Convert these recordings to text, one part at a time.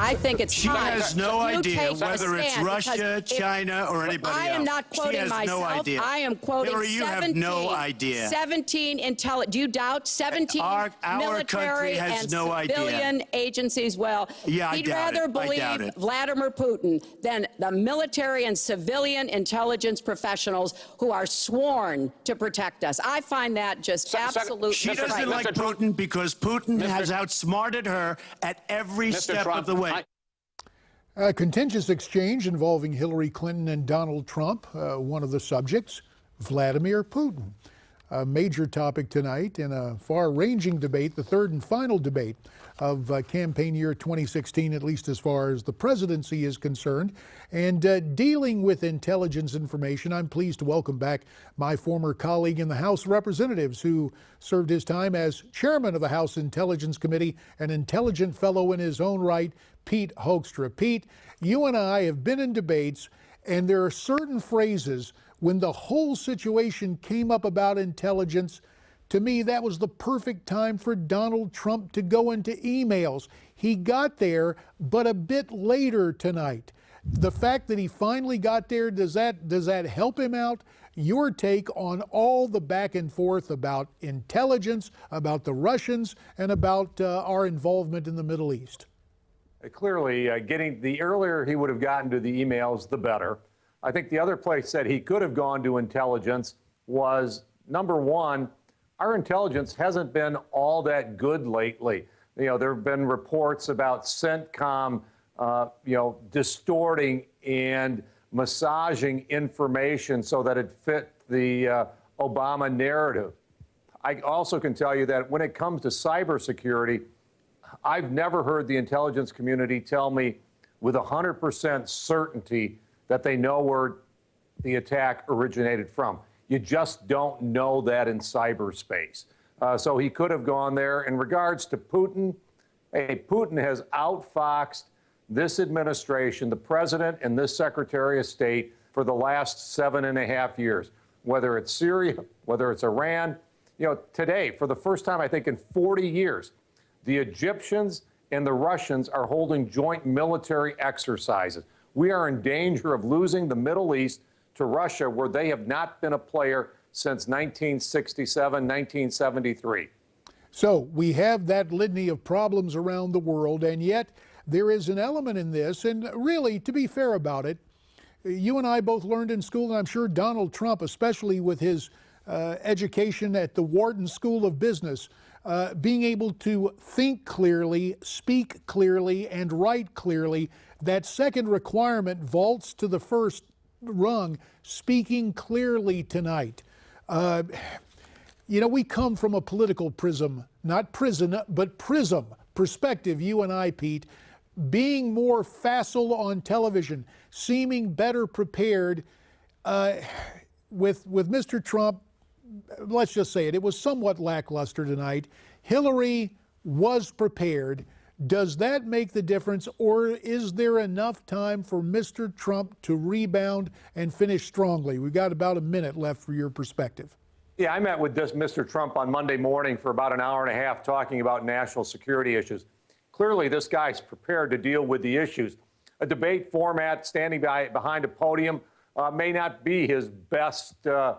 I think it's She time. has no You idea take a whether it's stand, Russia, because China, or anybody else. I am not quoting she has myself. No idea. I am quoting Hillary, you 17. have no idea. 17 do you doubt 17 Our military country has and no civilian idea. agencies? Well, Yeah, he'd rather believe Vladimir Putin than the military and civilian intelligence professionals who are sworn to protect us. I find that just absolutely She doesn't like Putin because Putin has outsmarted her at every step of the way. A contentious exchange involving Hillary Clinton and Donald Trump. One of the subjects, Vladimir Putin. A major topic tonight in a far-ranging debate, the third and final debate of campaign year 2016, at least as far as the presidency is concerned. And dealing with intelligence information, I'm pleased to welcome back my former colleague in the House of Representatives who served his time as chairman of the House Intelligence Committee, an intelligent fellow in his own right, Pete Hoekstra. Pete, you and I have been in debates, and there are certain phrases when the whole situation came up about intelligence. To me, that was the perfect time for Donald Trump to go into emails. He got there, but a bit later tonight. The fact that he finally got there, does that help him out? Your take on all the back and forth about intelligence, about the Russians, and about our involvement in the Middle East. Clearly, the earlier he would have gotten to the emails, the better. I think the other place that he could have gone to intelligence was, number one, our intelligence hasn't been all that good lately. There have been reports about CENTCOM, distorting and massaging information so that it fit the Obama narrative. I also can tell you that when it comes to cybersecurity, I've never heard the intelligence community tell me with 100% certainty that they know where the attack originated from. You just don't know that in cyberspace. So he could have gone there. In regards to Putin, Putin has outfoxed this administration, the president and this Secretary of State for the last 7.5 years, whether it's Syria, whether it's Iran. Today, for the first time, I think in 40 years, the Egyptians and the Russians are holding joint military exercises. We are in danger of losing the Middle East to Russia, where they have not been a player since 1967, 1973. So we have that litany of problems around the world, and yet there is an element in this, and really, to be fair about it, you and I both learned in school, and I'm sure Donald Trump, especially with his education at the Wharton School of Business, being able to think clearly, speak clearly, and write clearly. That second requirement vaults to the first rung, speaking clearly tonight. We come from a political prism, not prison, but prism perspective, you and I, Pete, being more facile on television, seeming better prepared. With Mr. Trump, let's just say it was somewhat lackluster tonight. Hillary was prepared. Does that make the difference, or is there enough time for Mr. Trump to rebound and finish strongly? We've got about a minute left for your perspective. Yeah, I met with Mr. Trump on Monday morning for about an hour and a half talking about national security issues. Clearly, this guy's prepared to deal with the issues. A debate format, standing behind a podium, may not be his best, the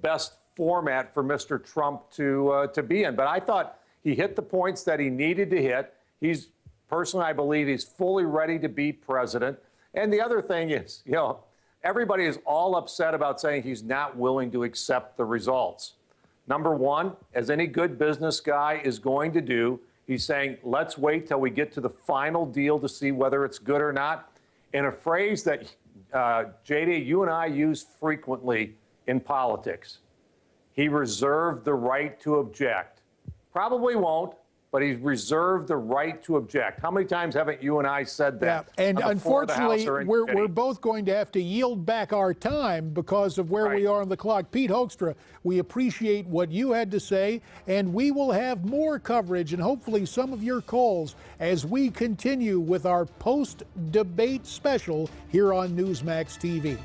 best format for Mr. Trump to be in. But I thought he hit the points that he needed to hit. Personally, I believe he's fully ready to be president. And the other thing is, everybody is all upset about saying he's not willing to accept the results. Number one, as any good business guy is going to do, he's saying, let's wait till we get to the final deal to see whether it's good or not. And a phrase that, JD, you and I use frequently in politics. He reserved the right to object. Probably won't, but he's reserved the right to object. How many times haven't you and I said that? Yeah, and unfortunately, we're both going to have to yield back our time because of where we are on the clock. Pete Hoekstra, we appreciate what you had to say, and we will have more coverage and hopefully some of your calls as we continue with our post-debate special here on Newsmax TV.